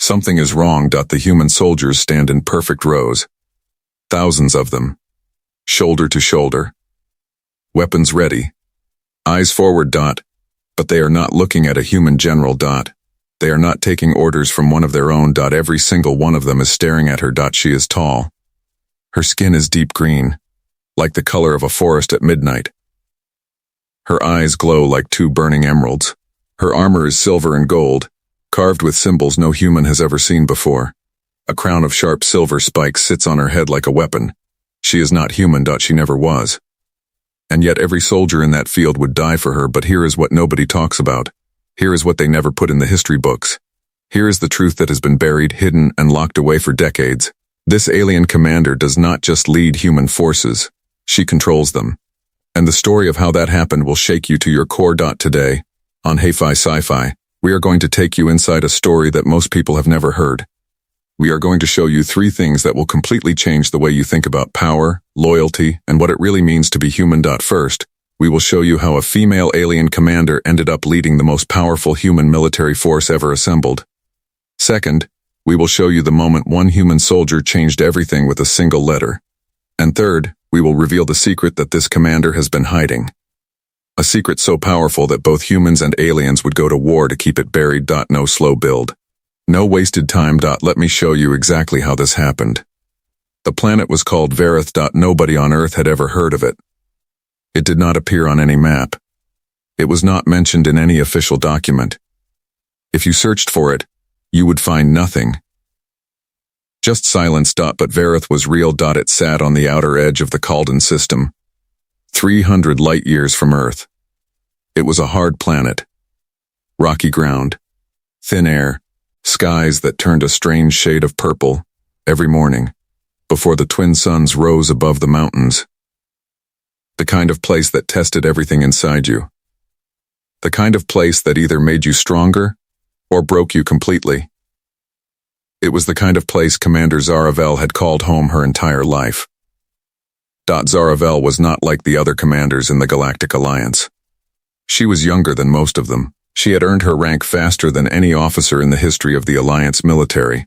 Something is wrong. The human soldiers stand in perfect rows. Thousands of them. Shoulder to shoulder. Weapons ready. Eyes forward. But they are not looking at a human general. They are not taking orders from one of their own. Every single one of them is staring at her. She is tall. Her skin is deep green, like the color of a forest at midnight. Her eyes glow like two burning emeralds. Her armor is silver and gold, carved with symbols no human has ever seen before. A crown of sharp silver spikes sits on her head like a weapon. She is not human. She never was. And yet every soldier in that field would die for her. But here is what nobody talks about. Here is what they never put in the history books. Here is the truth that has been buried, hidden, and locked away for decades. This alien commander does not just lead human forces. She controls them. And the story of how that happened will shake you to your core. Today, on Hi-Fi Sci-Fi, we are going to take you inside a story that most people have never heard. We are going to show you 3 things that will completely change the way you think about power, loyalty, and what it really means to be human. First, we will show you how a female alien commander ended up leading the most powerful human military force ever assembled. Second, we will show you the moment one human soldier changed everything with a single letter. And third, we will reveal the secret that this commander has been hiding. A secret so powerful that both humans and aliens would go to war to keep it buried. No slow build. No wasted time. Let me show you exactly how this happened. The planet was called Vareth. Nobody on Earth had ever heard of it. It did not appear on any map. It was not mentioned in any official document. If you searched for it, you would find nothing. Just silence. But Vareth was real. It sat on the outer edge of the Calden system, 300 light years from Earth. It was a hard planet. Rocky ground, thin air, skies that turned a strange shade of purple every morning before the twin suns rose above the mountains. The kind of place that tested everything inside you. The kind of place that either made you stronger or broke you completely. It was the kind of place Commander Zaravel had called home her entire life. Zaravel was not like the other commanders in the Galactic Alliance. She was younger than most of them. She had earned her rank faster than any officer in the history of the Alliance military.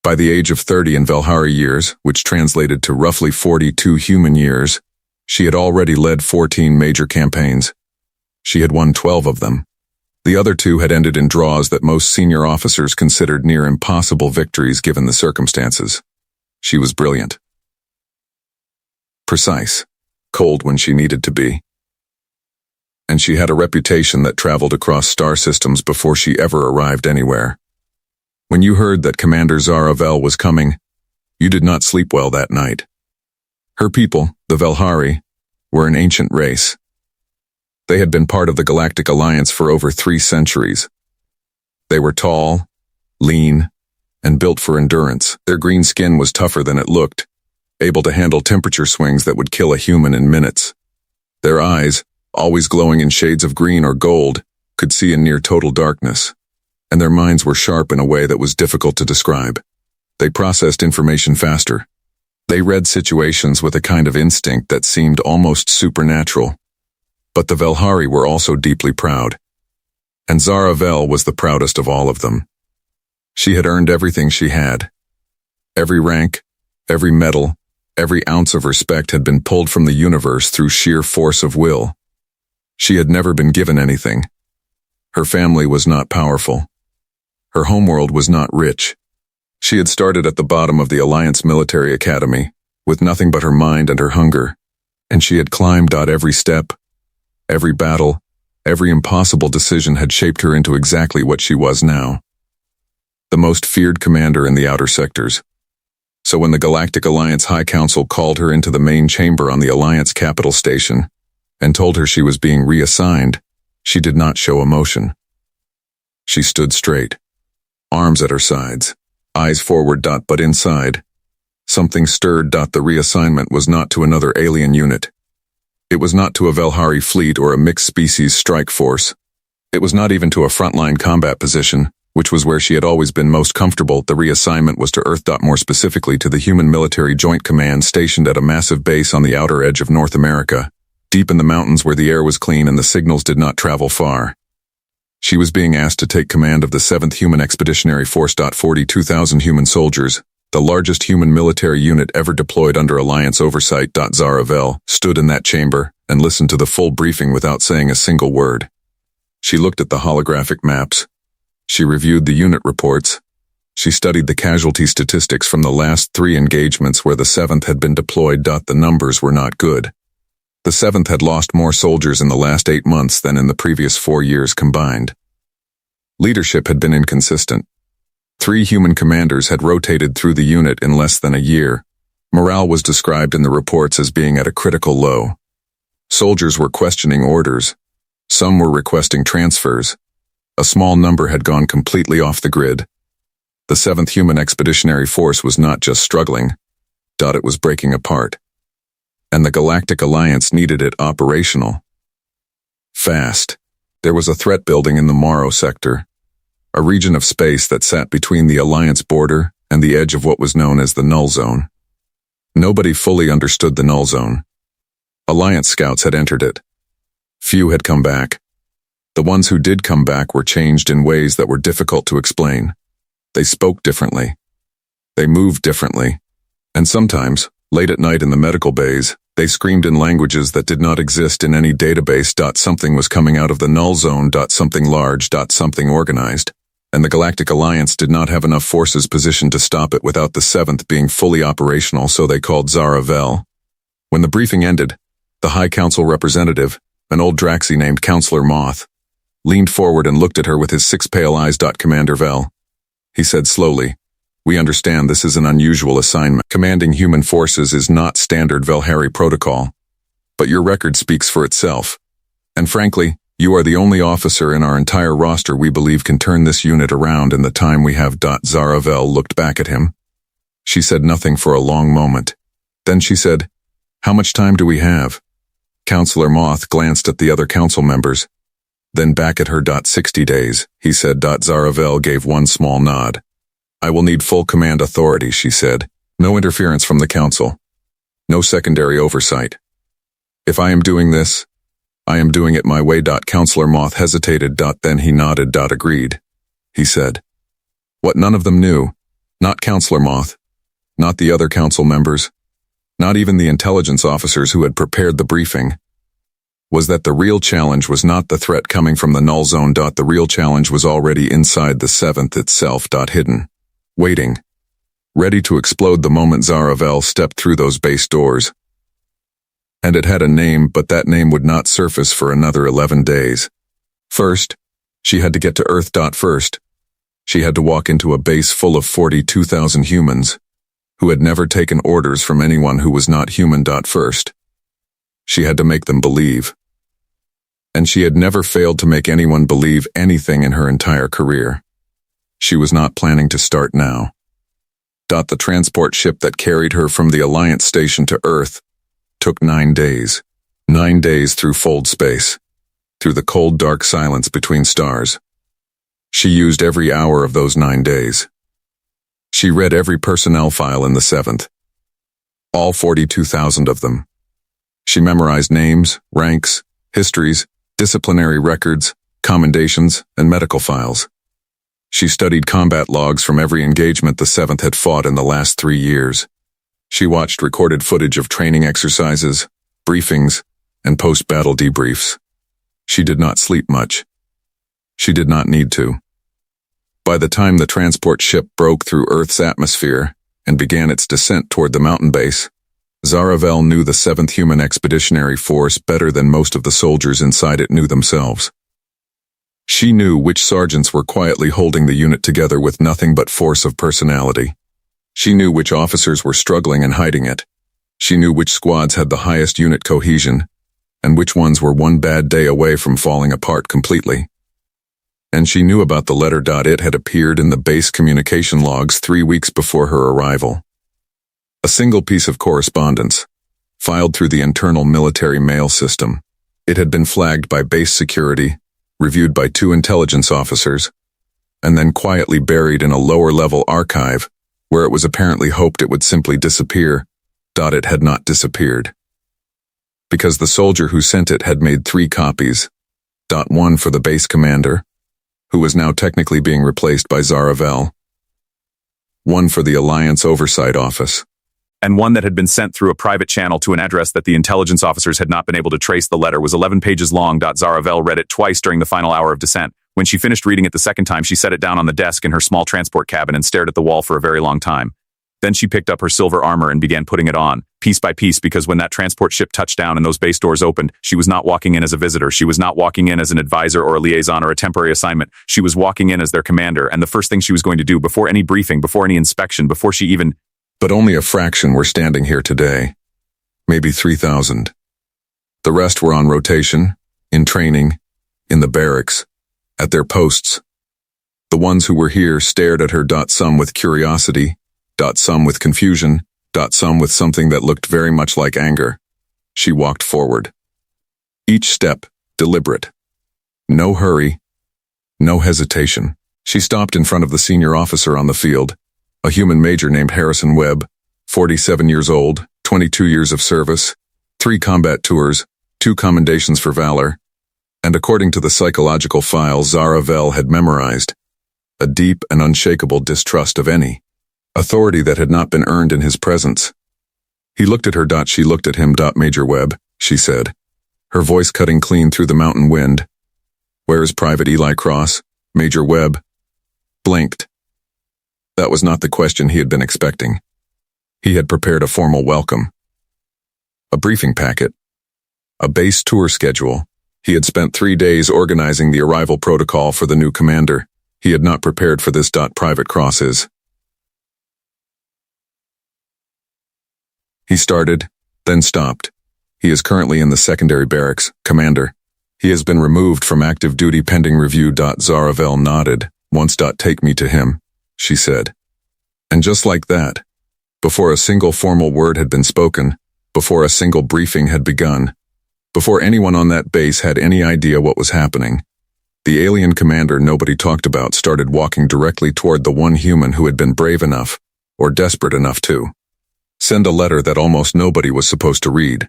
By the age of 30 in Velhari years, which translated to roughly 42 human years, she had already led 14 major campaigns. She had won 12 of them. The other 2 had ended in draws that most senior officers considered near impossible victories given the circumstances. She was brilliant. Precise. Cold when she needed to be. And she had a reputation that traveled across star systems before she ever arrived anywhere. When you heard that Commander Zaravel was coming, you did not sleep well that night. Her people, the Velhari, were an ancient race. They had been part of the Galactic Alliance for over 3 centuries. They were tall, lean, and built for endurance. Their green skin was tougher than it looked, able to handle temperature swings that would kill a human in minutes. Their eyes, always glowing in shades of green or gold, could see in near total darkness. And their minds were sharp in a way that was difficult to describe. They processed information faster. They read situations with a kind of instinct that seemed almost supernatural. But the Velhari were also deeply proud. And Zaravel was the proudest of all of them. She had earned everything she had. Every rank, every medal, every ounce of respect had been pulled from the universe through sheer force of will. She had never been given anything. Her family was not powerful. Her homeworld was not rich. She had started at the bottom of the Alliance Military Academy, with nothing but her mind and her hunger, and she had climbed. Every step, every battle, every impossible decision had shaped her into exactly what she was now. The most feared commander in the outer sectors. So when the Galactic Alliance High Council called her into the main chamber on the Alliance capital station and told her she was being reassigned, she did not show emotion. She stood straight, arms at her sides, eyes forward. But inside, something stirred. The reassignment was not to another alien unit. It was not to a Velhari fleet or a mixed-species strike force. It was not even to a frontline combat position, which was where she had always been most comfortable. The reassignment was to Earth. More specifically to the Human Military Joint Command stationed at a massive base on the outer edge of North America, deep in the mountains where the air was clean and the signals did not travel far. She was being asked to take command of the 7th Human Expeditionary Force. 42,000 human soldiers, the largest human military unit ever deployed under Alliance oversight. Zaravel stood in that chamber and listened to the full briefing without saying a single word. She looked at the holographic maps. She reviewed the unit reports. She studied the casualty statistics from the last 3 engagements where the 7th had been deployed. The numbers were not good. The 7th had lost more soldiers in the last 8 months than in the previous 4 years combined. Leadership had been inconsistent. 3 human commanders had rotated through the unit in less than a year. Morale was described in the reports as being at a critical low. Soldiers were questioning orders. Some were requesting transfers. A small number had gone completely off the grid. The 7th Human Expeditionary Force was not just struggling. It was breaking apart. And the Galactic Alliance needed it operational. Fast. There was a threat building in the Morrow sector, a region of space that sat between the Alliance border and the edge of what was known as the Null Zone. Nobody fully understood the Null Zone. Alliance scouts had entered it. Few had come back. The ones who did come back were changed in ways that were difficult to explain. They spoke differently. They moved differently. And sometimes, late at night in the medical bays, they screamed in languages that did not exist in any database. Something was coming out of the Null Zone. Something large. Something organized. And the Galactic Alliance did not have enough forces positioned to stop it without the 7th being fully operational, so they called Zaravel. When the briefing ended, the High Council representative, an old Draxi named Counselor Moth, leaned forward and looked at her with his 6 pale eyes. Commander Vel. He said slowly, "We understand this is an unusual assignment. Commanding human forces is not standard Velhari protocol. But your record speaks for itself. And frankly, you are the only officer in our entire roster we believe can turn this unit around in the time we have." Zaravel looked back at him. She said nothing for a long moment. Then she said, "How much time do we have?" Counselor Moth glanced at the other council members. Then back at her. 60 days, he said. Zaravel gave one small nod. "I will need full command authority," she said. "No interference from the council. No secondary oversight. If I am doing this, I am doing it my way." Counselor Moth hesitated. Then he nodded. "Agreed," he said. What none of them knew, not Counselor Moth, not the other council members, not even the intelligence officers who had prepared the briefing, was that the real challenge was not the threat coming from the Null Zone. The real challenge was already inside the 7th itself. Hidden. Waiting. Ready to explode the moment Zaravel stepped through those base doors. And it had a name, but that name would not surface for another 11 days. First, she had to get to Earth. First, she had to walk into a base full of 42,000 humans, who had never taken orders from anyone who was not human. First, she had to make them believe. And she had never failed to make anyone believe anything in her entire career. She was not planning to start now. The transport ship that carried her from the Alliance station to Earth took 9 days. 9 days through fold space, through the cold dark silence between stars. She used every hour of those 9 days. She read every personnel file in the 7th. All 42,000 of them. She memorized names, ranks, histories, disciplinary records, commendations, and medical files. She studied combat logs from every engagement the 7th had fought in the last 3 years. She watched recorded footage of training exercises, briefings, and post-battle debriefs. She did not sleep much. She did not need to. By the time the transport ship broke through Earth's atmosphere and began its descent toward the mountain base, Zaravel knew the 7th Human Expeditionary Force better than most of the soldiers inside it knew themselves. She knew which sergeants were quietly holding the unit together with nothing but force of personality. She knew which officers were struggling and hiding it. She knew which squads had the highest unit cohesion, and which ones were one bad day away from falling apart completely. And she knew about the letter. It had appeared in the base communication logs 3 weeks before her arrival. A single piece of correspondence, filed through the internal military mail system. It had been flagged by base security, reviewed by 2 intelligence officers, and then quietly buried in a lower-level archive, where it was apparently hoped it would simply disappear. It had not disappeared. Because the soldier who sent it had made 3 copies. 1 for the base commander, who was now technically being replaced by Zaravel. One for the Alliance Oversight Office. And one that had been sent through a private channel to an address that the intelligence officers had not been able to trace. The letter was 11 pages long. Zaravel read it twice during the final hour of descent. When she finished reading it the second time, she set it down on the desk in her small transport cabin and stared at the wall for a very long time. Then she picked up her silver armor and began putting it on, piece by piece, because when that transport ship touched down and those base doors opened, she was not walking in as a visitor. She was not walking in as an advisor or a liaison or a temporary assignment. She was walking in as their commander, and the first thing she was going to do before any briefing, before any inspection, before she even... But only a fraction were standing here today. Maybe 3,000. The rest were on rotation, in training, in the barracks, at their posts. The ones who were here stared at her, some with curiosity, some with confusion, some with something that looked very much like anger. She walked forward. Each step, deliberate. No hurry, no hesitation. She stopped in front of the senior officer on the field, a human major named Harrison Webb, 47 years old, 22 years of service, 3 combat tours, 2 commendations for valor, and according to the psychological file Zaravel had memorized, a deep and unshakable distrust of any authority that had not been earned in his presence. He looked at her. She looked at him. Major Webb, she said, her voice cutting clean through the mountain wind. Where is Private Eli Cross? Major Webb blinked. That was not the question he had been expecting. He had prepared a formal welcome, a briefing packet, a base tour schedule. He had spent 3 days organizing the arrival protocol for the new commander. He had not prepared for this. Private Cross is. He started, then stopped. He is currently in the secondary barracks, Commander. He has been removed from active duty pending review. Zaravel nodded. Once. Take me to him, she said. And just like that, before a single formal word had been spoken, before a single briefing had begun, before anyone on that base had any idea what was happening, the alien commander nobody talked about started walking directly toward the one human who had been brave enough, or desperate enough to, send a letter that almost nobody was supposed to read.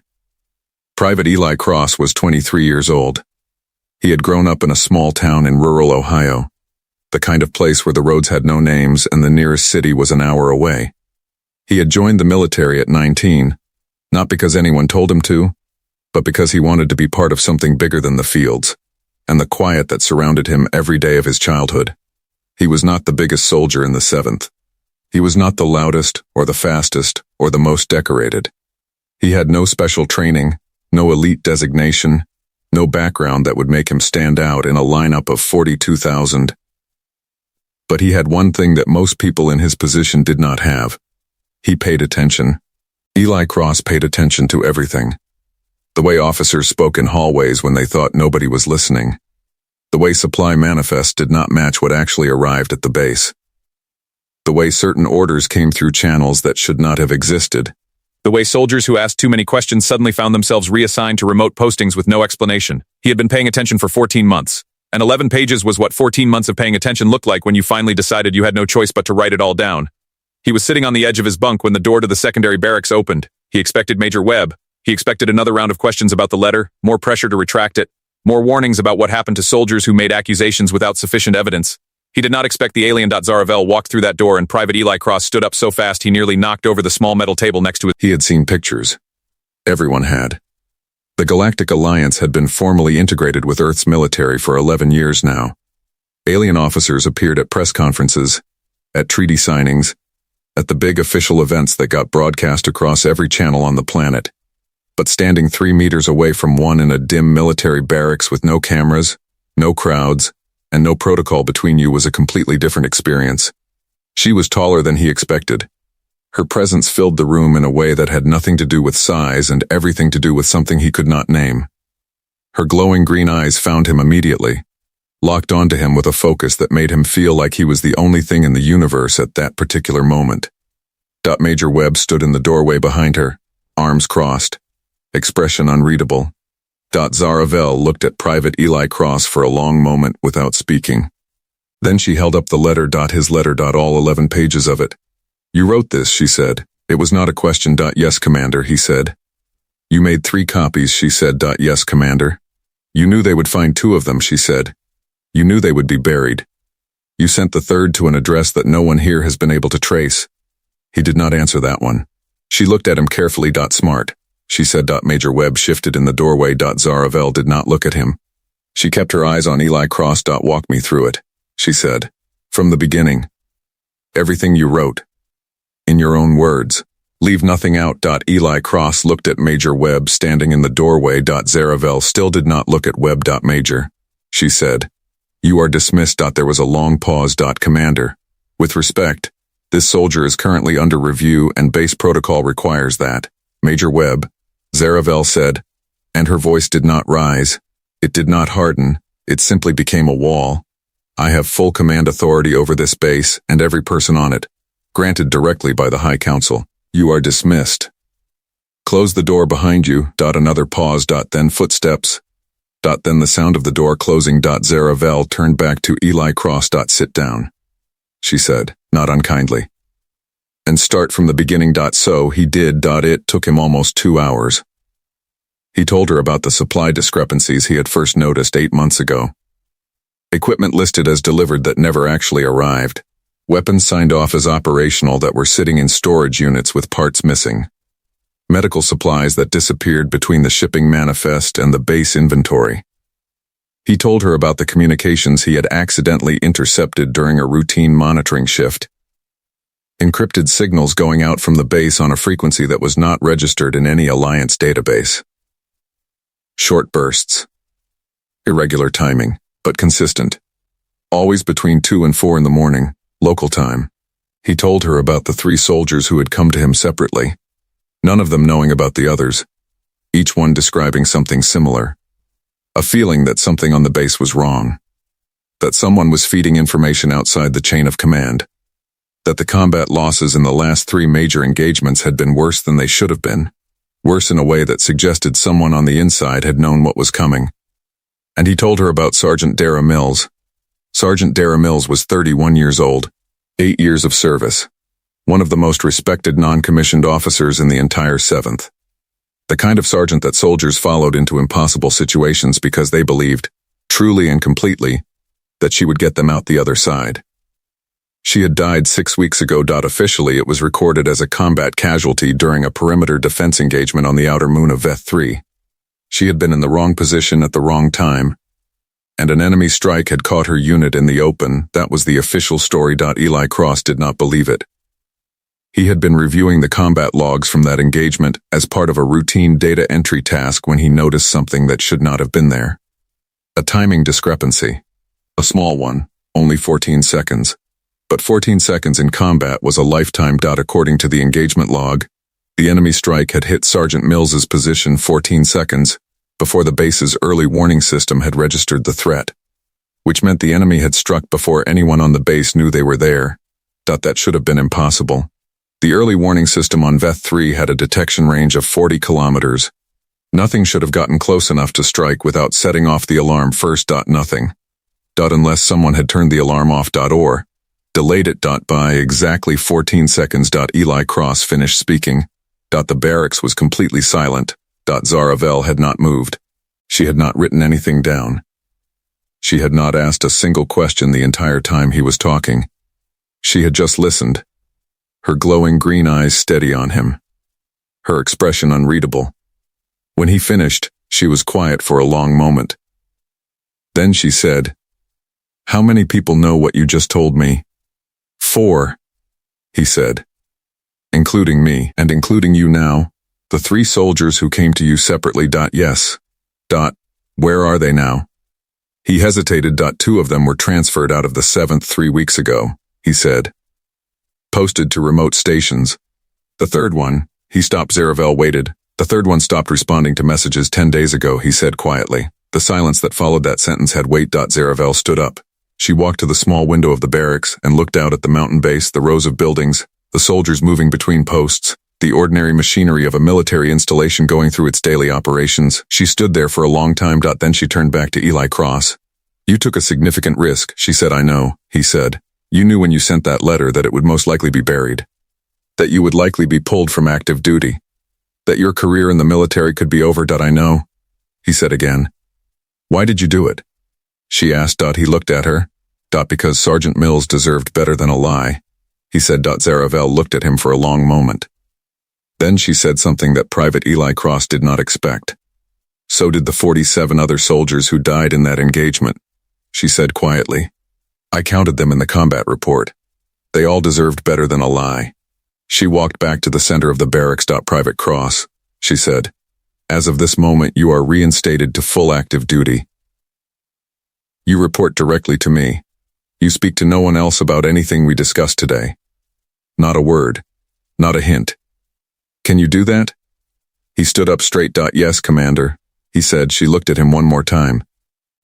Private Eli Cross was 23 years old. He had grown up in a small town in rural Ohio, the kind of place where the roads had no names and the nearest city was an hour away. He had joined the military at 19, not because anyone told him to, but because he wanted to be part of something bigger than the fields, and the quiet that surrounded him every day of his childhood. He was not the biggest soldier in the 7th. He was not the loudest, or the fastest, or the most decorated. He had no special training, no elite designation, no background that would make him stand out in a lineup of 42,000. But he had one thing that most people in his position did not have. He paid attention. Eli Cross paid attention to everything. The way officers spoke in hallways when they thought nobody was listening. The way supply manifests did not match what actually arrived at the base. The way certain orders came through channels that should not have existed. The way soldiers who asked too many questions suddenly found themselves reassigned to remote postings with no explanation. He had been paying attention for 14 months. And 11 pages was what 14 months of paying attention looked like when you finally decided you had no choice but to write it all down. He was sitting on the edge of his bunk when the door to the secondary barracks opened. He expected Major Webb. He expected another round of questions about the letter, more pressure to retract it, more warnings about what happened to soldiers who made accusations without sufficient evidence. He did not expect the alien. Zaravel walked through that door and Private Eli Cross stood up so fast he nearly knocked over the small metal table next to it. He had seen pictures. Everyone had. The Galactic Alliance had been formally integrated with Earth's military for 11 years now. Alien officers appeared at press conferences, at treaty signings, at the big official events that got broadcast across every channel on the planet. But standing 3 meters away from one in a dim military barracks with no cameras, no crowds, and no protocol between you was a completely different experience. She was taller than he expected. Her presence filled the room in a way that had nothing to do with size and everything to do with something he could not name. Her glowing green eyes found him immediately, locked onto him with a focus that made him feel like he was the only thing in the universe at that particular moment. Major Webb stood in the doorway behind her, arms crossed, expression unreadable. Zaravel looked at Private Eli Cross for a long moment without speaking. Then she held up the letter. His letter. All 11 pages of it. You wrote this, she said. It was not a question. Yes, Commander, he said. You made 3 copies, she said. Yes, Commander. You knew they would find 2 of them, she said. You knew they would be buried. You sent the third to an address that no one here has been able to trace. He did not answer that one. She looked at him carefully. Smart, she said. Major Webb shifted in the doorway. Zaravel did not look at him. She kept her eyes on Eli Cross. Walk me through it, she said. From the beginning. Everything you wrote. In your own words. Leave nothing out. Eli Cross looked at Major Webb standing in the doorway. Zaravel still did not look at Webb. Major, she said. You are dismissed. There was a long pause. Commander, with respect, this soldier is currently under review and base protocol requires that. Major Webb, Zaravel said, and her voice did not rise. It did not harden. It simply became a wall. I have full command authority over this base and every person on it, granted directly by the High Council. You are dismissed. Close the door behind you. Another pause. Then footsteps. Then the sound of the door closing. Zaravel turned back to Eli Cross. Sit down, she said, not unkindly. And start from the beginning. So he did. It took him almost 2 hours. He told her about the supply discrepancies he had first noticed 8 months ago. Equipment listed as delivered that never actually arrived. Weapons signed off as operational that were sitting in storage units with parts missing. Medical supplies that disappeared between the shipping manifest and the base inventory. He told her about the communications he had accidentally intercepted during a routine monitoring shift. Encrypted signals going out from the base on a frequency that was not registered in any Alliance database. Short bursts. Irregular timing, but consistent. Always between 2 and 4 in the morning, local time. He told her about the 3 soldiers who had come to him separately. None of them knowing about the others. Each one describing something similar. A feeling that something on the base was wrong. That someone was feeding information outside the chain of command. That the combat losses in the last 3 major engagements had been worse than they should have been. Worse in a way that suggested someone on the inside had known what was coming. And he told her about Sergeant Dara Mills. Sergeant Dara Mills was 31 years old, 8 years of service. One of the most respected non-commissioned officers in the entire 7th. The kind of sergeant that soldiers followed into impossible situations because they believed, truly and completely, that she would get them out the other side. She had died 6 weeks ago. Officially, it was recorded as a combat casualty during a perimeter defense engagement on the outer moon of Veth 3. She had been in the wrong position at the wrong time, and an enemy strike had caught her unit in the open. That was the official story. Eli Cross did not believe it. He had been reviewing the combat logs from that engagement as part of a routine data entry task when he noticed something that should not have been there. A timing discrepancy. A small one, only 14 seconds. But 14 seconds in combat was a lifetime. According to the engagement log, the enemy strike had hit Sergeant Mills's position 14 seconds before the base's early warning system had registered the threat, which meant the enemy had struck before anyone on the base knew they were there. That should have been impossible. The early warning system on Veth 3 had a detection range of 40 kilometers. Nothing should have gotten close enough to strike without setting off the alarm first. Nothing. Unless someone had turned the alarm off. Or delayed it. By exactly 14 seconds. Eli Cross finished speaking. The barracks was completely silent. Zaravel had not moved. She had not written anything down. She had not asked a single question the entire time he was talking. She had just listened. Her glowing green eyes steady on him. Her expression unreadable. When he finished, she was quiet for a long moment. Then she said, "How many people know what you just told me?" 4, he said. "Including me, and including you now, the 3 soldiers who came to you separately. Yes. Where are they now?" He hesitated. 2 of them were transferred out of the 7th 3 weeks ago, he said. Posted to remote stations. The third one, he stopped. Zaravel waited. The third one stopped responding to messages 10 days ago, he said quietly. The silence that followed that sentence had weight. Zaravel stood up. She walked to the small window of the barracks and looked out at the mountain base, the rows of buildings, the soldiers moving between posts, the ordinary machinery of a military installation going through its daily operations. She stood there for a long time. Then she turned back to Eli Cross. "You took a significant risk," she said. "I know," he said. "You knew when you sent that letter that it would most likely be buried. That you would likely be pulled from active duty. That your career in the military could be over." "I know," he said again. "Why did you do it?" She asked. He looked at her. Because Sergeant Mills deserved better than a lie, he said. Zaravel looked at him for a long moment. Then she said something that Private Eli Cross did not expect. So did the 47 other soldiers who died in that engagement, she said quietly. I counted them in the combat report. They all deserved better than a lie. She walked back to the center of the barracks. Private Cross, she said. As of this moment, you are reinstated to full active duty. You report directly to me. You speak to no one else about anything we discussed today. Not a word. Not a hint. Can you do that? He stood up straight. Yes, Commander, he said. She looked at him one more time.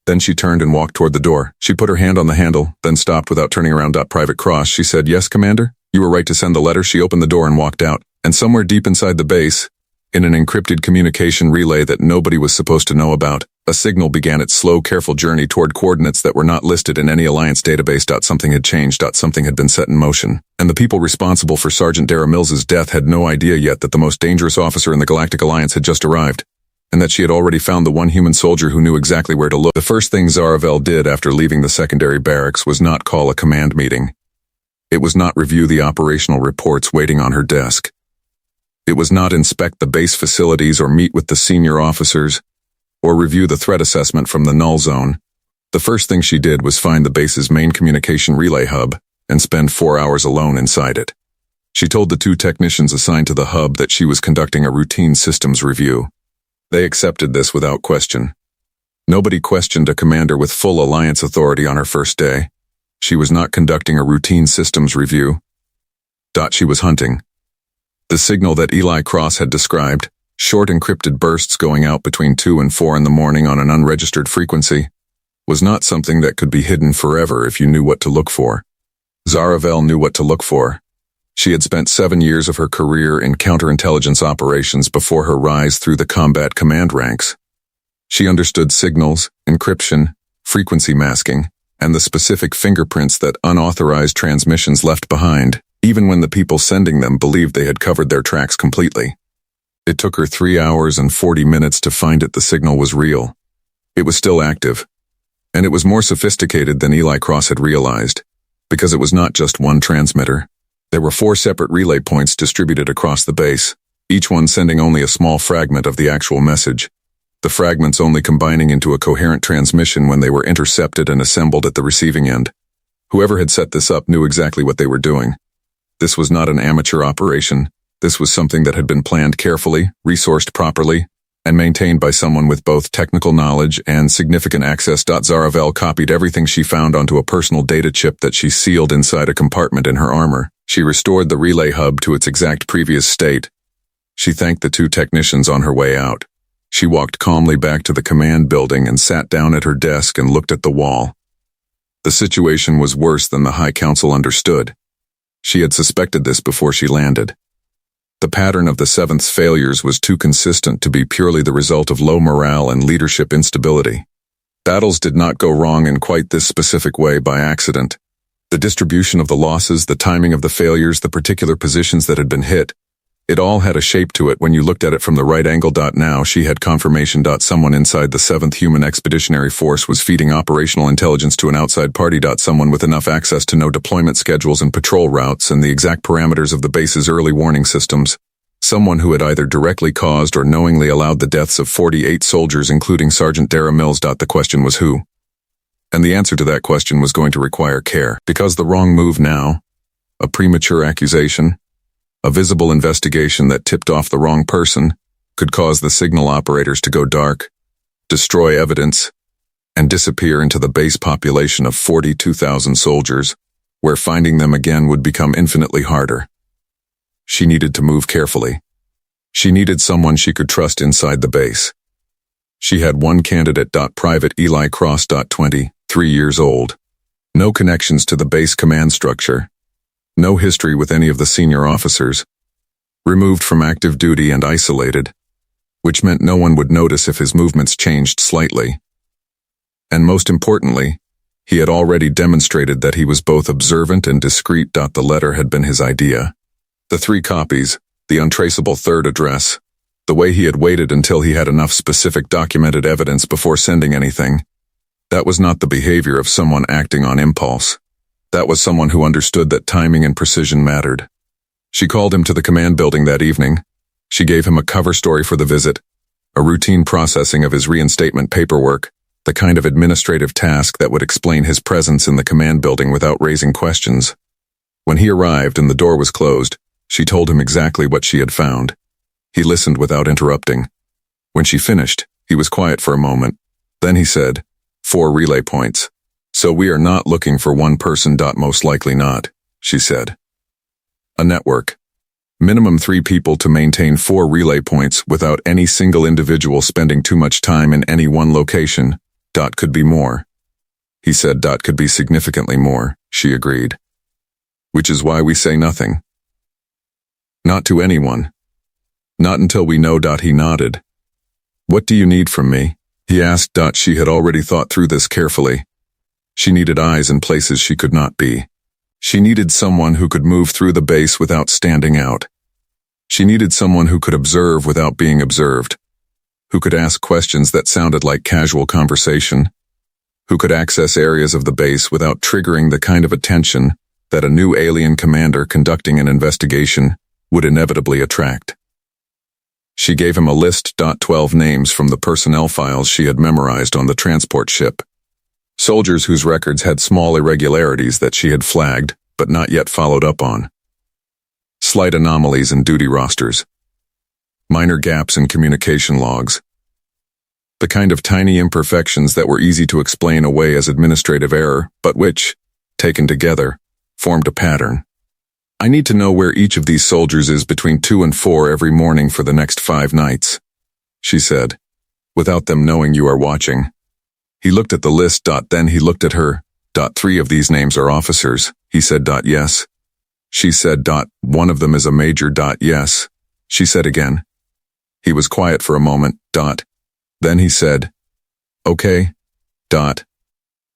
Then she turned and walked toward the door. She put her hand on the handle, then stopped without turning around. Private Cross, she said. Yes, Commander? You were right to send the letter. She opened the door and walked out, and somewhere deep inside the base, in an encrypted communication relay that nobody was supposed to know about, a signal began its slow, careful journey toward coordinates that were not listed in any Alliance database. Something had changed. Something had been set in motion, and the people responsible for Sergeant Dara Mills's death had no idea yet that the most dangerous officer in the Galactic Alliance had just arrived, and that she had already found the one human soldier who knew exactly where to look. The first thing Zaravel did after leaving the secondary barracks was not call a command meeting. It was not review the operational reports waiting on her desk. It was not inspect the base facilities or meet with the senior officers, or review the threat assessment from the null zone. The first thing she did was find the base's main communication relay hub and spend 4 hours alone inside it. She told the 2 technicians assigned to the hub that she was conducting a routine systems review. They accepted this without question. Nobody questioned a commander with full Alliance authority on her first day. She was not conducting a routine systems review. She was hunting. The signal that Eli Cross had described, short encrypted bursts going out between 2 and 4 in the morning on an unregistered frequency, was not something that could be hidden forever if you knew what to look for. Zaravel knew what to look for. She had spent 7 years of her career in counterintelligence operations before her rise through the combat command ranks. She understood signals, encryption, frequency masking, and the specific fingerprints that unauthorized transmissions left behind, even when the people sending them believed they had covered their tracks completely. It took her 3 hours and 40 minutes to find it. The signal was real. It was still active. And it was more sophisticated than Eli Cross had realized, because it was not just one transmitter. There were 4 separate relay points distributed across the base, each one sending only a small fragment of the actual message, the fragments only combining into a coherent transmission when they were intercepted and assembled at the receiving end. Whoever had set this up knew exactly what they were doing. This was not an amateur operation. This was something that had been planned carefully, resourced properly, and maintained by someone with both technical knowledge and significant access. Zaravel copied everything she found onto a personal data chip that she sealed inside a compartment in her armor. She restored the relay hub to its exact previous state. She thanked the 2 technicians on her way out. She walked calmly back to the command building and sat down at her desk and looked at the wall. The situation was worse than the High Council understood. She had suspected this before she landed. The pattern of the 7th's failures was too consistent to be purely the result of low morale and leadership instability. Battles did not go wrong in quite this specific way by accident. The distribution of the losses, the timing of the failures, the particular positions that had been hit, it all had a shape to it when you looked at it from the right angle. Now she had confirmation. Someone inside the 7th Human Expeditionary Force was feeding operational intelligence to an outside party. Someone with enough access to know deployment schedules and patrol routes and the exact parameters of the base's early warning systems. Someone who had either directly caused or knowingly allowed the deaths of 48 soldiers, including Sergeant Dara Mills. The question was who? And the answer to that question was going to require care, because the wrong move now, a premature accusation, a visible investigation that tipped off the wrong person, could cause the signal operators to go dark, destroy evidence, and disappear into the base population of 42,000 soldiers, where finding them again would become infinitely harder. She needed to move carefully. She needed someone she could trust inside the base. She had one candidate. Private Eli Cross. 23 years old. No connections to the base command structure. No history with any of the senior officers. Removed from active duty and isolated, which meant no one would notice if his movements changed slightly. And most importantly, he had already demonstrated that he was both observant and discreet. The letter had been his idea. The 3 copies, the untraceable 3rd address, the way he had waited until he had enough specific documented evidence before sending anything. That was not the behavior of someone acting on impulse. That was someone who understood that timing and precision mattered. She called him to the command building that evening. She gave him a cover story for the visit, a routine processing of his reinstatement paperwork, the kind of administrative task that would explain his presence in the command building without raising questions. When he arrived and the door was closed, she told him exactly what she had found. He listened without interrupting. When she finished, he was quiet for a moment. Then he said, 4 relay points. So we are not looking for one person. Most likely not, she said. A network. Minimum 3 people to maintain 4 relay points without any single individual spending too much time in any one location. Could be more. He said. Could be significantly more, she agreed. Which is why we say nothing. Not to anyone. Not until we know. He nodded. What do you need from me? He asked. She had already thought through this carefully. She needed eyes in places she could not be. She needed someone who could move through the base without standing out. She needed someone who could observe without being observed, who could ask questions that sounded like casual conversation, who could access areas of the base without triggering the kind of attention that a new alien commander conducting an investigation would inevitably attract. She gave him a list. 12 names from the personnel files she had memorized on the transport ship. Soldiers whose records had small irregularities that she had flagged but not yet followed up on. Slight anomalies in duty rosters. Minor gaps in communication logs. The kind of tiny imperfections that were easy to explain away as administrative error, but which, taken together, formed a pattern. I need to know where each of these soldiers is between 2 and 4 every morning for the next 5 nights, she said, without them knowing you are watching. He looked at the list. Then he looked at her. 3 of these names are officers, he said. Yes. She said. 1 of them is a major. Yes, she said again. He was quiet for a moment. Then he said, okay.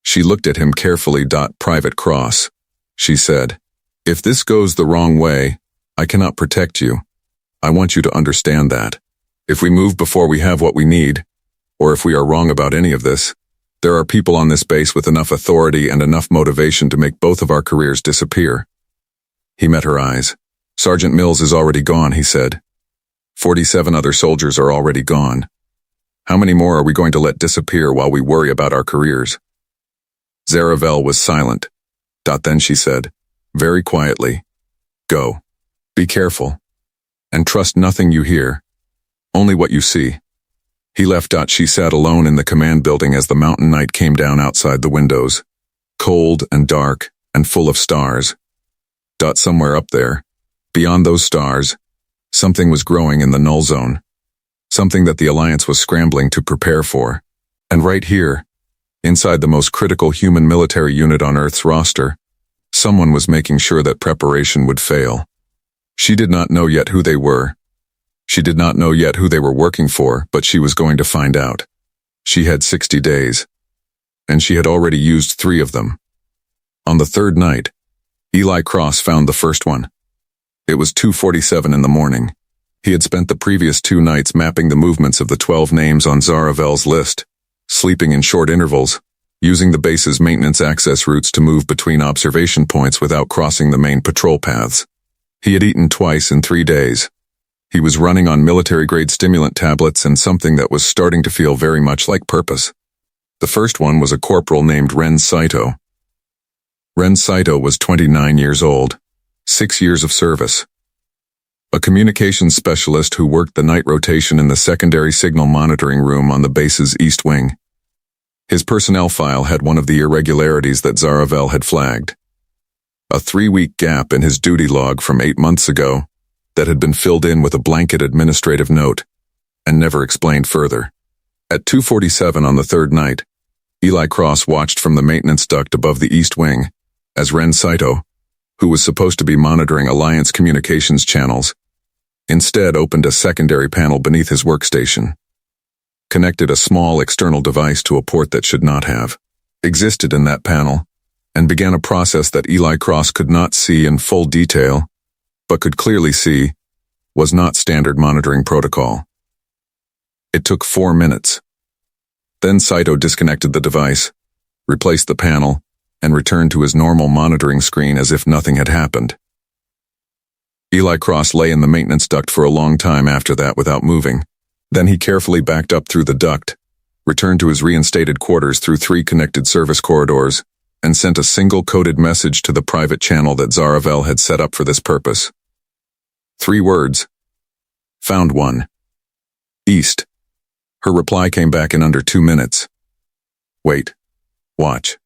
She looked at him carefully. Private Cross, she said. If this goes the wrong way, I cannot protect you. I want you to understand that. If we move before we have what we need, or if we are wrong about any of this, there are people on this base with enough authority and enough motivation to make both of our careers disappear. He met her eyes. Sergeant Mills is already gone, he said. 47 other soldiers are already gone. How many more are we going to let disappear while we worry about our careers? Zaravel was silent. Then she said, very quietly, go. Be careful. And trust nothing you hear. Only what you see. He left. She sat alone in the command building as the mountain night came down outside the windows, cold and dark and full of stars. Somewhere up there, beyond those stars, something was growing in the null zone. Something that the Alliance was scrambling to prepare for. And right here, inside the most critical human military unit on Earth's roster, someone was making sure that preparation would fail. She did not know yet who they were. She did not know yet who they were working for, but she was going to find out. She had 60 days. And she had already used 3 of them. On the 3rd night, Eli Cross found the first one. It was 2:47 in the morning. He had spent the previous 2 nights mapping the movements of the 12 names on Zaravel's list, sleeping in short intervals, using the base's maintenance access routes to move between observation points without crossing the main patrol paths. He had eaten twice in 3 days. He was running on military-grade stimulant tablets and something that was starting to feel very much like purpose. The first one was a corporal named Ren Saito. Ren Saito was 29 years old, 6 years of service. A communications specialist who worked the night rotation in the secondary signal monitoring room on the base's east wing. His personnel file had one of the irregularities that Zaravel had flagged. A 3-week gap in his duty log from 8 months ago that had been filled in with a blanket administrative note and never explained further. At 2:47 on the 3rd night, Eli Cross watched from the maintenance duct above the east wing as Ren Saito, who was supposed to be monitoring Alliance communications channels, instead opened a secondary panel beneath his workstation, connected a small external device to a port that should not have existed in that panel, and began a process that Eli Cross could not see in full detail, but could clearly see was not standard monitoring protocol. It took 4 minutes. Then Saito disconnected the device, replaced the panel, and returned to his normal monitoring screen as if nothing had happened. Eli Cross lay in the maintenance duct for a long time after that without moving. Then he carefully backed up through the duct, returned to his reinstated quarters through 3 connected service corridors, and sent a single coded message to the private channel that Zaravel had set up for this purpose. 3 words. Found one. East. Her reply came back in under 2 minutes. Wait. Watch.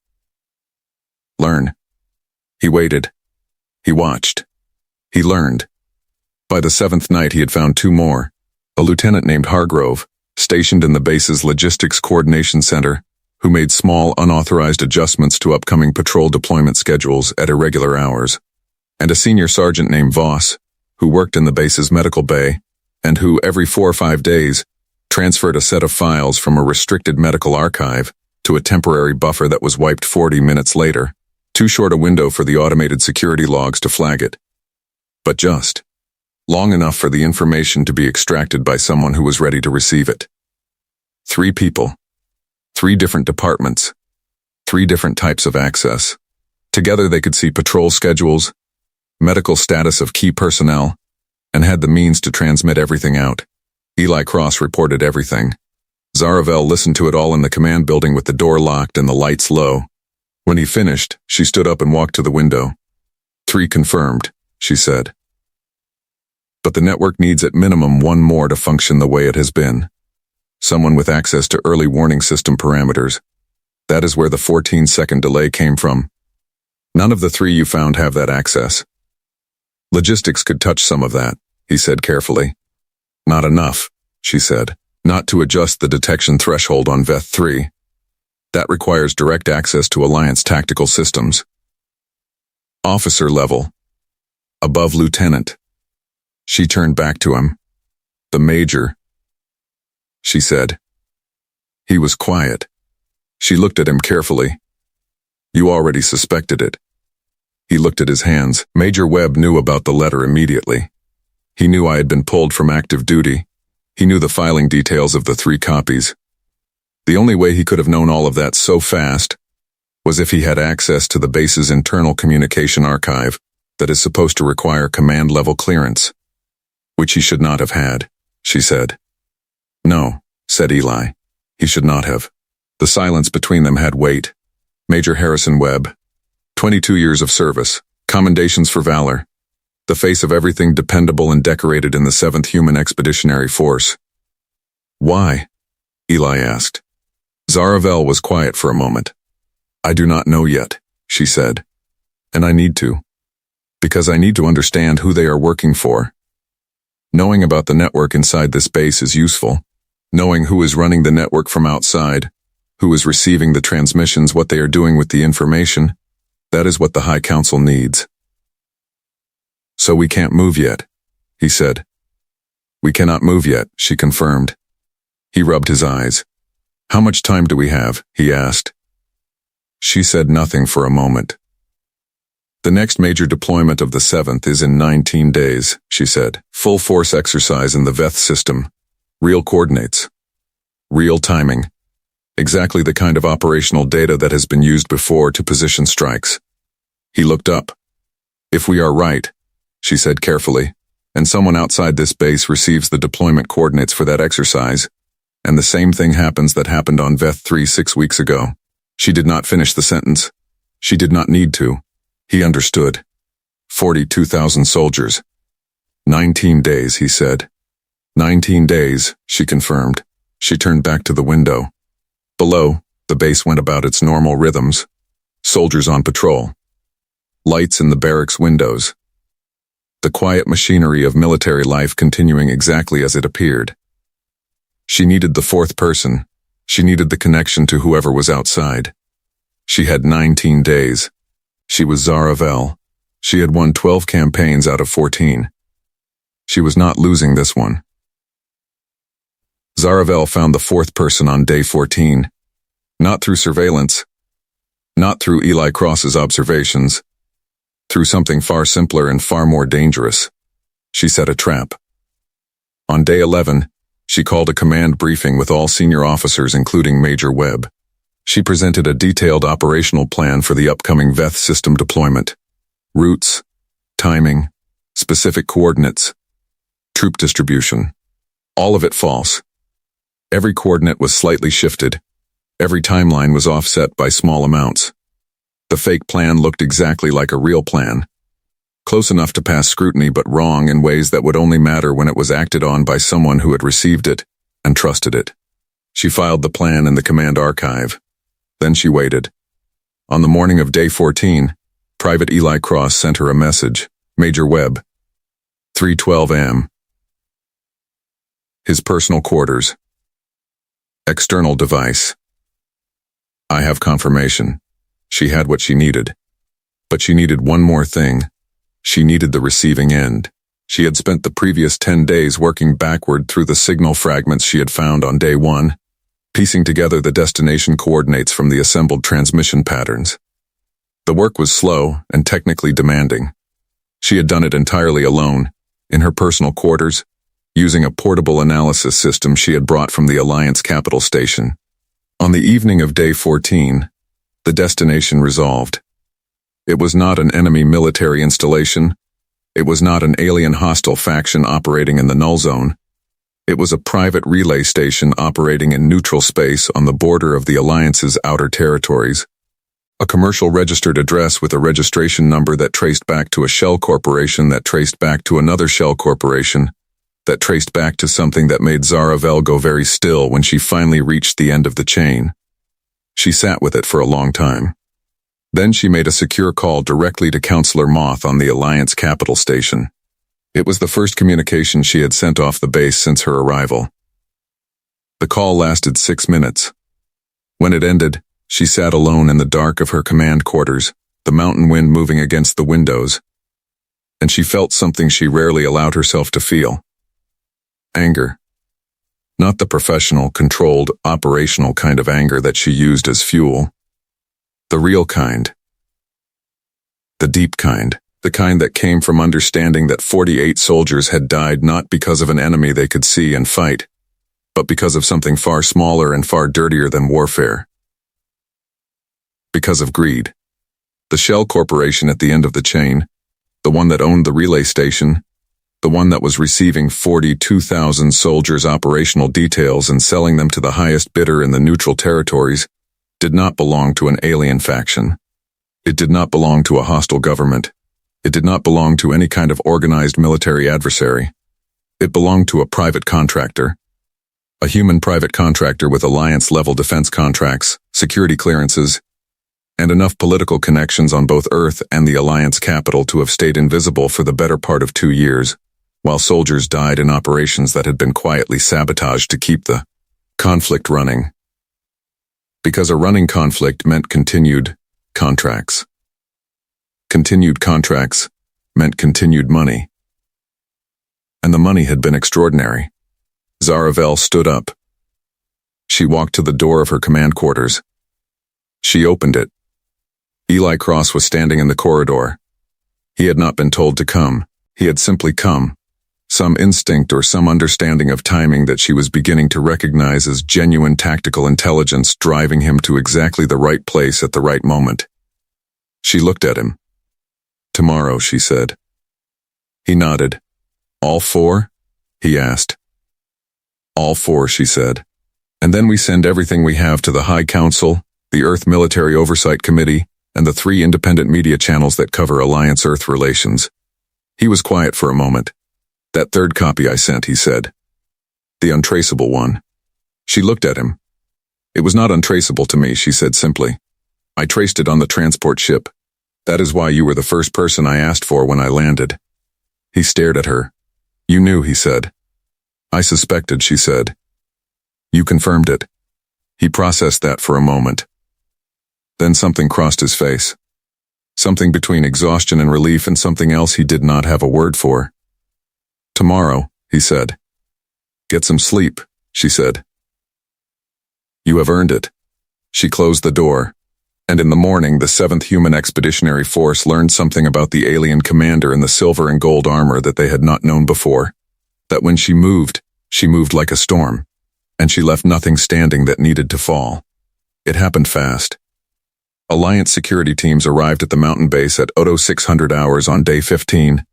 Learn. He waited. He watched. He learned. By the 7th night he had found 2 more. A lieutenant named Hargrove, stationed in the base's logistics coordination center, who made small, unauthorized adjustments to upcoming patrol deployment schedules at irregular hours, and a senior sergeant named Voss, who worked in the base's medical bay, and who, every 4 or 5 days, transferred a set of files from a restricted medical archive to a temporary buffer that was wiped 40 minutes later, too short a window for the automated security logs to flag it. But just long enough for the information to be extracted by someone who was ready to receive it. 3 people. 3 different departments. 3 different types of access. Together they could see patrol schedules, medical status of key personnel, and had the means to transmit everything out. Eli Cross reported everything. Zaravel listened to it all in the command building with the door locked and the lights low. When he finished, she stood up and walked to the window. 3 confirmed, she said. But the network needs at minimum 1 more to function the way it has been. Someone with access to early warning system parameters. That is where the 14-second delay came from. None of the 3 you found have that access. Logistics could touch some of that, he said carefully. Not enough, she said. Not to adjust the detection threshold on Veth 3. That requires direct access to Alliance tactical systems. Officer level. Above lieutenant. She turned back to him. The major, she said. He was quiet. She looked at him carefully. You already suspected it. He looked at his hands. Major Webb knew about the letter immediately. He knew I had been pulled from active duty. He knew the filing details of the 3 copies. The only way he could have known all of that so fast was if he had access to the base's internal communication archive that is supposed to require command-level clearance, which he should not have had, she said. No, said Eli. He should not have. The silence between them had weight. Major Harrison Webb, 22 years of service, commendations for valor, the face of everything dependable and decorated in the 7th Human Expeditionary Force. Why? Eli asked. Zaravel was quiet for a moment. I do not know yet, she said. And I need to. Because I need to understand who they are working for. Knowing about the network inside this base is useful. Knowing who is running the network from outside, who is receiving the transmissions, what they are doing with the information, that is what the High Council needs. So we can't move yet, he said. We cannot move yet, she confirmed. He rubbed his eyes. How much time do we have? He asked. She said nothing for a moment. The next major deployment of the 7th is in 19 days, she said. Full force exercise in the Veth system. Real coordinates. Real timing. Exactly the kind of operational data that has been used before to position strikes. He looked up. If we are right, she said carefully, and someone outside this base receives the deployment coordinates for that exercise, and the same thing happens that happened on Veth 3 6 weeks ago. She did not finish the sentence. She did not need to. He understood. 42,000 soldiers. 19 days, he said. 19 days, she confirmed. She turned back to the window. Below, the base went about its normal rhythms. Soldiers on patrol. Lights in the barracks windows. The quiet machinery of military life continuing exactly as it appeared. She needed the 4th person. She needed the connection to whoever was outside. She had 19 days. She was Zaravel. She had won 12 campaigns out of 14. She was not losing this one. Zaravel found the 4th person on day 14. Not through surveillance. Not through Eli Cross's observations. Through something far simpler and far more dangerous. She set a trap. On day 11, she called a command briefing with all senior officers including Major Webb. She presented a detailed operational plan for the upcoming VETH system deployment. Routes, timing, specific coordinates, troop distribution. All of it false. Every coordinate was slightly shifted. Every timeline was offset by small amounts. The fake plan looked exactly like a real plan. Close enough to pass scrutiny but wrong in ways that would only matter when it was acted on by someone who had received it and trusted it. She filed the plan in the command archive. Then she waited. On the morning of day 14, Private Eli Cross sent her a message. Major Webb. 3:12 am. His personal quarters. External device. I have confirmation. She had what she needed. But she needed one more thing. She needed the receiving end. She had spent the previous 10 days working backward through the signal fragments she had found on day 1, piecing together the destination coordinates from the assembled transmission patterns. The work was slow and technically demanding. She had done it entirely alone, in her personal quarters, using a portable analysis system she had brought from the Alliance Capital Station. On the evening of day 14, the destination resolved. It was not an enemy military installation. It was not an alien hostile faction operating in the null zone. It was a private relay station operating in neutral space on the border of the Alliance's outer territories. A commercial registered address with a registration number that traced back to a shell corporation that traced back to another shell corporation, that traced back to something that made Zaravel go very still when she finally reached the end of the chain. She sat with it for a long time. Then she made a secure call directly to Counselor Moth on the Alliance Capital Station. It was the first communication she had sent off the base since her arrival. The call lasted 6 minutes. When it ended, she sat alone in the dark of her command quarters, the mountain wind moving against the windows, and she felt something she rarely allowed herself to feel. Anger. Not the professional, controlled, operational kind of anger that she used as fuel. The real kind. The deep kind. The kind that came from understanding that 48 soldiers had died not because of an enemy they could see and fight, but because of something far smaller and far dirtier than warfare. Because of greed. The shell corporation at the end of the chain, the one that owned the relay station, the one that was receiving 42,000 soldiers' operational details and selling them to the highest bidder in the neutral territories, did not belong to an alien faction. It did not belong to a hostile government. It did not belong to any kind of organized military adversary. It belonged to a private contractor. A human private contractor with Alliance-level defense contracts, security clearances, and enough political connections on both Earth and the Alliance capital to have stayed invisible for the better part of 2 years, while soldiers died in operations that had been quietly sabotaged to keep the conflict running. Because a running conflict meant continued contracts. Continued contracts meant continued money. And the money had been extraordinary. Zaravel stood up. She walked to the door of her command quarters. She opened it. Eli Cross was standing in the corridor. He had not been told to come. He had simply come. Some instinct or some understanding of timing that she was beginning to recognize as genuine tactical intelligence driving him to exactly the right place at the right moment. She looked at him. "Tomorrow," she said. He nodded. "All 4?" he asked. "All 4," she said. "And then we send everything we have to the High Council, the Earth Military Oversight Committee, and the 3 independent media channels that cover Alliance-Earth relations." He was quiet for a moment. "That 3rd copy I sent," he said. "The untraceable one." She looked at him. "It was not untraceable to me," she said simply. "I traced it on the transport ship. That is why you were the first person I asked for when I landed." He stared at her. "You knew," he said. "I suspected," she said. "You confirmed it." He processed that for a moment. Then something crossed his face. Something between exhaustion and relief and something else he did not have a word for. "Tomorrow," he said. "Get some sleep," she said. "You have earned it." She closed the door, and in the morning the 7th Human Expeditionary Force learned something about the alien commander in the silver and gold armor that they had not known before. That when she moved like a storm, and she left nothing standing that needed to fall. It happened fast. Alliance security teams arrived at the mountain base at 0600 hours on day 15,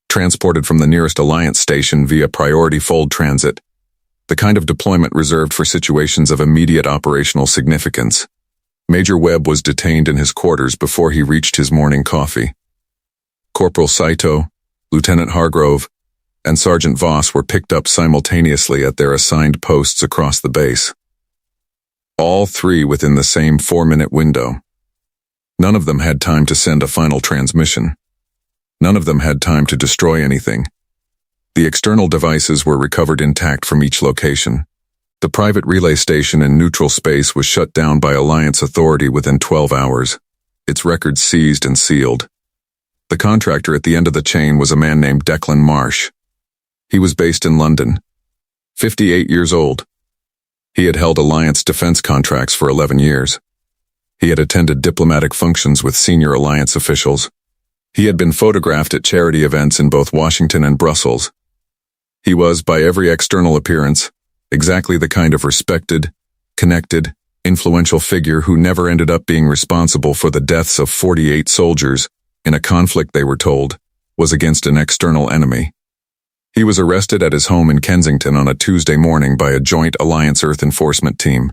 transported from the nearest Alliance station via priority fold transit, the kind of deployment reserved for situations of immediate operational significance. Major Webb was detained in his quarters before he reached his morning coffee. Corporal Saito, Lieutenant Hargrove, and Sergeant Voss were picked up simultaneously at their assigned posts across the base. All three within the same 4-minute window. None of them had time to send a final transmission. None of them had time to destroy anything. The external devices were recovered intact from each location. The private relay station in neutral space was shut down by Alliance authority within 12 hours, its records seized and sealed. The contractor at the end of the chain was a man named Declan Marsh. He was based in London, 58 years old. He had held Alliance defense contracts for 11 years. He had attended diplomatic functions with senior Alliance officials. He had been photographed at charity events in both Washington and Brussels. He was, by every external appearance, exactly the kind of respected, connected, influential figure who never ended up being responsible for the deaths of 48 soldiers in a conflict they were told was against an external enemy. He was arrested at his home in Kensington on a Tuesday morning by a joint Alliance Earth enforcement team.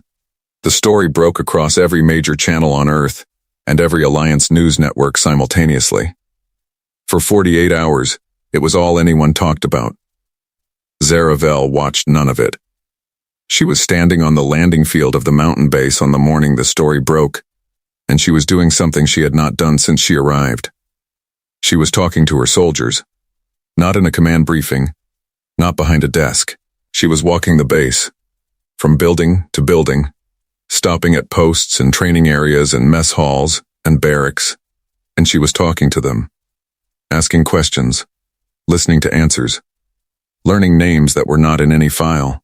The story broke across every major channel on Earth and every Alliance news network simultaneously. For 48 hours, it was all anyone talked about. Zaravel watched none of it. She was standing on the landing field of the mountain base on the morning the story broke, and she was doing something she had not done since she arrived. She was talking to her soldiers. Not in a command briefing, not behind a desk. She was walking the base, from building to building, stopping at posts and training areas and mess halls and barracks, and she was talking to them, asking questions, listening to answers, learning names that were not in any file.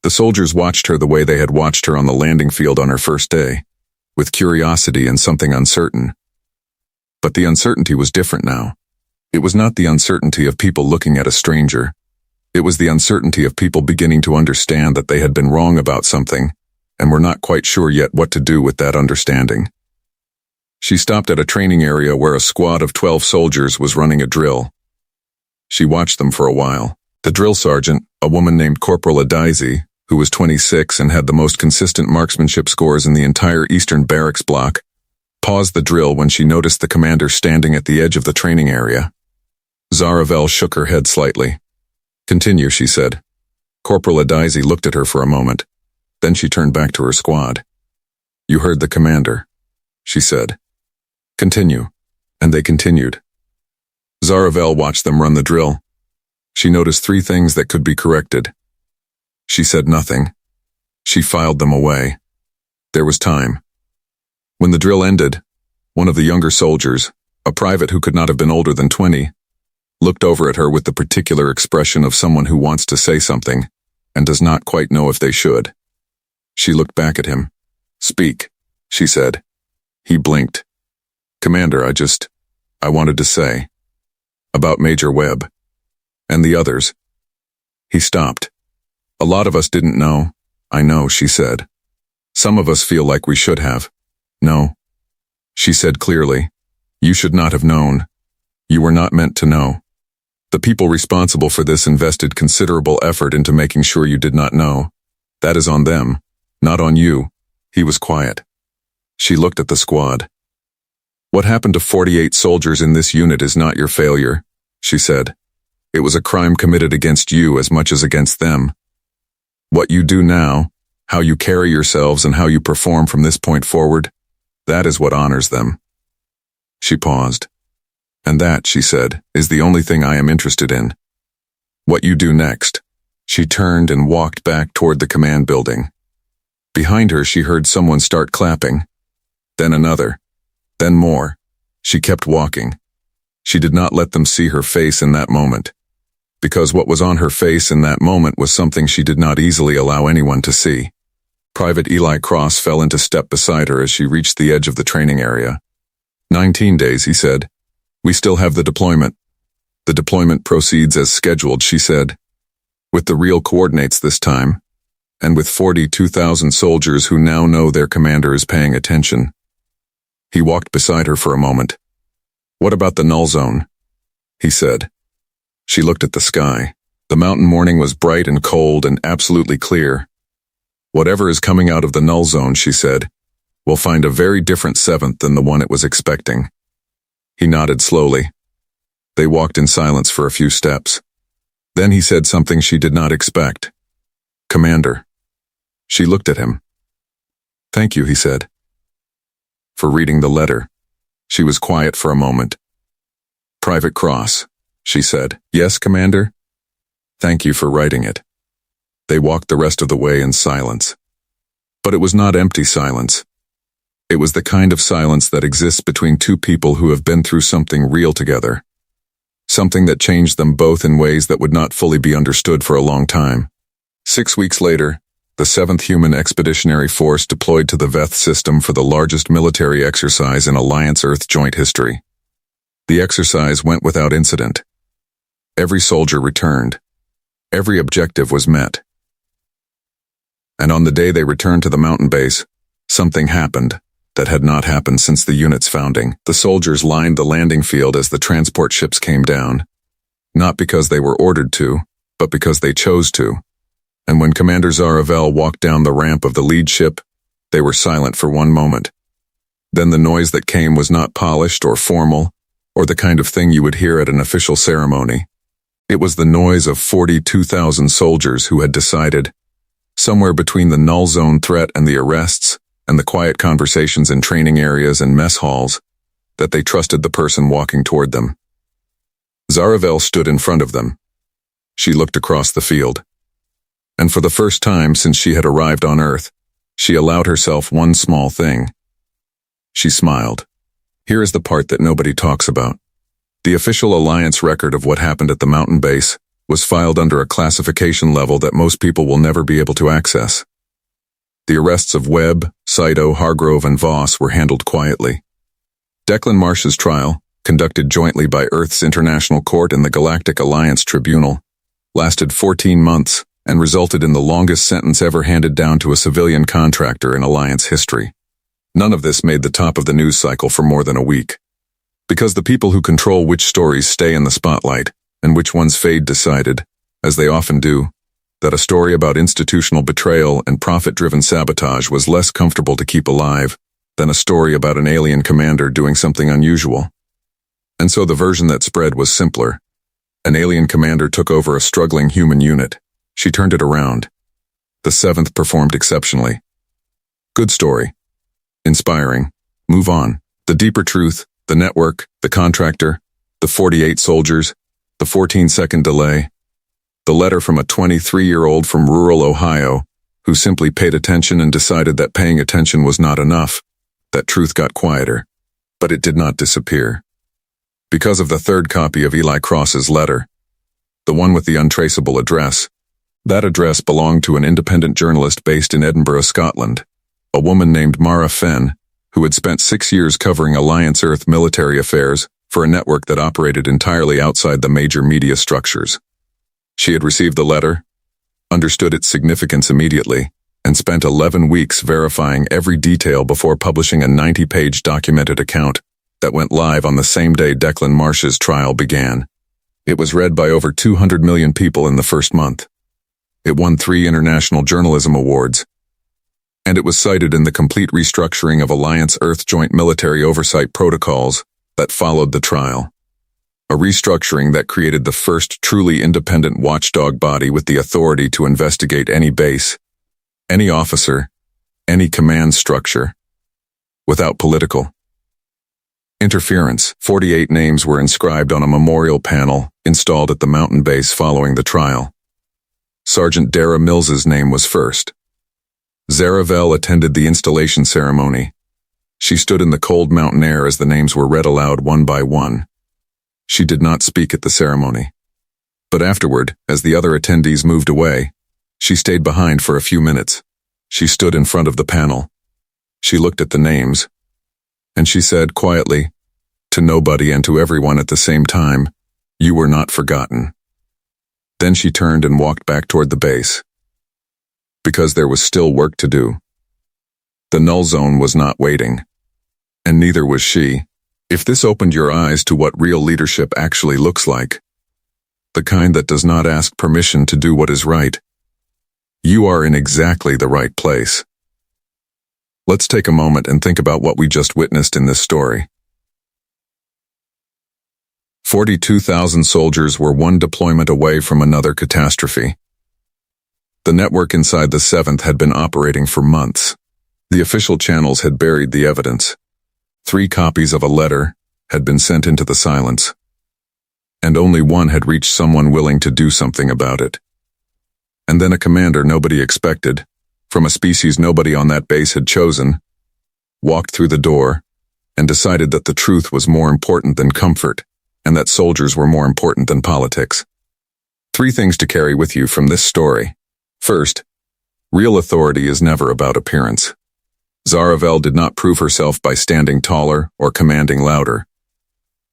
The soldiers watched her the way they had watched her on the landing field on her first day, with curiosity and something uncertain. But the uncertainty was different now. It was not the uncertainty of people looking at a stranger. It was the uncertainty of people beginning to understand that they had been wrong about something and were not quite sure yet what to do with that understanding. She stopped at a training area where a squad of 12 soldiers was running a drill. She watched them for a while. The drill sergeant, a woman named Corporal Adizi, who was 26 and had the most consistent marksmanship scores in the entire Eastern Barracks block, paused the drill when she noticed the commander standing at the edge of the training area. Zaravel shook her head slightly. "Continue," she said. Corporal Adizi looked at her for a moment. Then she turned back to her squad. "You heard the commander," she said. "Continue." And they continued. Zaravel watched them run the drill. She noticed 3 things that could be corrected. She said nothing. She filed them away. There was time. When the drill ended, one of the younger soldiers, a private who could not have been older than 20, looked over at her with the particular expression of someone who wants to say something and does not quite know if they should. She looked back at him. "Speak," she said. He blinked. "Commander, I wanted to say. About Major Webb. And the others." He stopped. "A lot of us didn't know." "I know," she said. "Some of us feel like we should have." "No," she said clearly. "You should not have known. You were not meant to know. The people responsible for this invested considerable effort into making sure you did not know. That is on them, not on you." He was quiet. She looked at the squad. "What happened to 48 soldiers in this unit is not your failure," she said. "It was a crime committed against you as much as against them. What you do now, how you carry yourselves and how you perform from this point forward, that is what honors them." She paused. "And that," she said, "is the only thing I am interested in. What you do next." She turned and walked back toward the command building. Behind her she heard someone start clapping. Then another. Then more. She kept walking. She did not let them see her face in that moment, because what was on her face in that moment was something she did not easily allow anyone to see. Private Eli Cross fell into step beside her as she reached the edge of the training area. 19 days, he said. "We still have the deployment." "The deployment proceeds as scheduled," she said. "With the real coordinates this time." and with 42,000 soldiers who now know their commander is paying attention. He walked beside her for a moment. "What about the null zone?" he said. She looked at the sky. The mountain morning was bright and cold and absolutely clear. "Whatever is coming out of the null zone," she said, "will find a very different seventh than the one it was expecting." He nodded slowly. They walked in silence for a few steps. Then he said something she did not expect. "Commander." She looked at him. "Thank you," he said, "for reading the letter." She was quiet for a moment. "Private Cross," she said. "Yes, Commander? Thank you for writing it." They walked the rest of the way in silence. But it was not empty silence. It was the kind of silence that exists between two people who have been through something real together. Something that changed them both in ways that would not fully be understood for a long time. 6 weeks later, the 7th Human Expeditionary Force deployed to the Veth system for the largest military exercise in Alliance Earth joint history. The exercise went without incident. Every soldier returned. Every objective was met. And on the day they returned to the mountain base, something happened that had not happened since the unit's founding. The soldiers lined the landing field as the transport ships came down, not because they were ordered to, but because they chose to. And when Commander Zaravel walked down the ramp of the lead ship, they were silent for one moment. Then the noise that came was not polished or formal, or the kind of thing you would hear at an official ceremony. It was the noise of 42,000 soldiers who had decided, somewhere between the null zone threat and the arrests, and the quiet conversations in training areas and mess halls, that they trusted the person walking toward them. Zaravel stood in front of them. She looked across the field. And for the first time since she had arrived on Earth, she allowed herself one small thing. She smiled. Here is the part that nobody talks about. The official Alliance record of what happened at the mountain base was filed under a classification level that most people will never be able to access. The arrests of Webb, Saito, Hargrove, and Voss were handled quietly. Declan Marsh's trial, conducted jointly by Earth's International Court and the Galactic Alliance Tribunal, lasted 14 months and resulted in the longest sentence ever handed down to a civilian contractor in Alliance history. None of this made the top of the news cycle for more than a week. Because the people who control which stories stay in the spotlight and which ones fade decided, as they often do, that a story about institutional betrayal and profit-driven sabotage was less comfortable to keep alive than a story about an alien commander doing something unusual. And so the version that spread was simpler. An alien commander took over a struggling human unit. She turned it around. The 7th performed exceptionally. Good story. Inspiring. Move on. The deeper truth, the network, the contractor, the 48 soldiers, the 14-second delay, the letter from a 23-year-old from rural Ohio who simply paid attention and decided that paying attention was not enough. That truth got quieter, but it did not disappear. Because of the 3rd copy of Eli Cross's letter, the one with the untraceable address, that address belonged to an independent journalist based in Edinburgh, Scotland, a woman named Mara Fenn, who had spent 6 years covering Alliance Earth military affairs for a network that operated entirely outside the major media structures. She had received the letter, understood its significance immediately, and spent 11 weeks verifying every detail before publishing a 90-page documented account that went live on the same day Declan Marsh's trial began. It was read by over 200 million people in the first month. It won 3 international journalism awards, and it was cited in the complete restructuring of Alliance Earth joint military oversight protocols that followed the trial. A restructuring that created the first truly independent watchdog body with the authority to investigate any base, any officer, any command structure, without political interference. 48 names were inscribed on a memorial panel installed at the mountain base following the trial. Sergeant Dara Mills's name was first. Zaravel attended the installation ceremony. She stood in the cold mountain air as the names were read aloud one by one. She did not speak at the ceremony. But afterward, as the other attendees moved away, she stayed behind for a few minutes. She stood in front of the panel. She looked at the names, and she said quietly, to nobody and to everyone at the same time, "You were not forgotten." Then she turned and walked back toward the base. because there was still work to do. The null zone was not waiting, and neither was she. If this opened your eyes to what real leadership actually looks like, the kind that does not ask permission to do what is right, you are in exactly the right place. Let's take a moment and think about what we just witnessed in this story. 42,000 soldiers were one deployment away from another catastrophe. The network inside the 7th had been operating for months. The official channels had buried the evidence. 3 copies of a letter had been sent into the silence, and only one had reached someone willing to do something about it. And then a commander nobody expected, from a species nobody on that base had chosen, walked through the door and decided that the truth was more important than comfort, and that soldiers were more important than politics. 3 things to carry with you from this story. First, real authority is never about appearance. Zaravel did not prove herself by standing taller or commanding louder.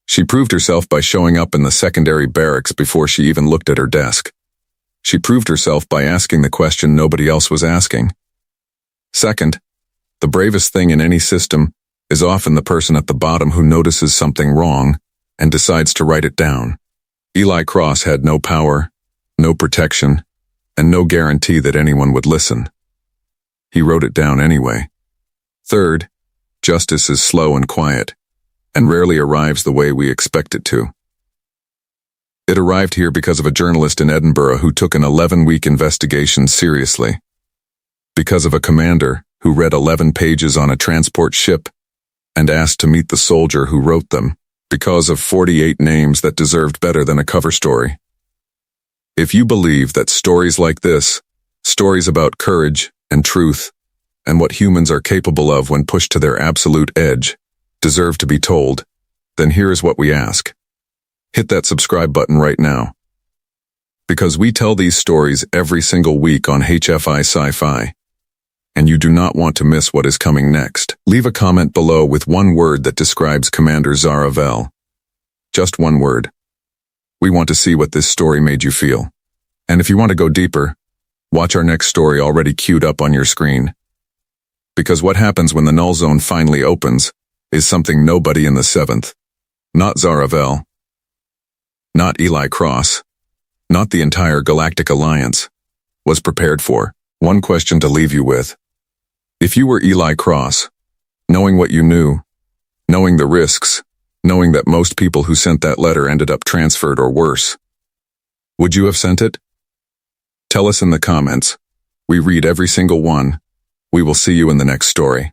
She proved herself by showing up in the secondary barracks before she even looked at her desk. She proved herself by asking the question nobody else was asking. Second, the bravest thing in any system is often the person at the bottom who notices something wrong and decides to write it down. Eli Cross had no power, no protection, and no guarantee that anyone would listen. He wrote it down anyway. Third, justice is slow and quiet, and rarely arrives the way we expect it to. It arrived here because of a journalist in Edinburgh who took an 11-week investigation seriously. Because of a commander who read 11 pages on a transport ship and asked to meet the soldier who wrote them. Because of 48 names that deserved better than a cover story. If you believe that stories like this, stories about courage and truth, and what humans are capable of when pushed to their absolute edge, deserve to be told, then here is what we ask. Hit that subscribe button right now. Because we tell these stories every single week on HFI Sci-Fi, and you do not want to miss what is coming next. Leave a comment below with one word that describes Commander Zaravel. Just one word. We want to see what this story made you feel. And if you want to go deeper, watch our next story already queued up on your screen. Because what happens when the null zone finally opens is something nobody in the 7th, not Zaravel, not Eli Cross, not the entire Galactic Alliance, was prepared for. One question to leave you with. If you were Eli Cross, knowing what you knew, knowing the risks, knowing that most people who sent that letter ended up transferred or worse, would you have sent it? Tell us in the comments. We read every single one. We will see you in the next story.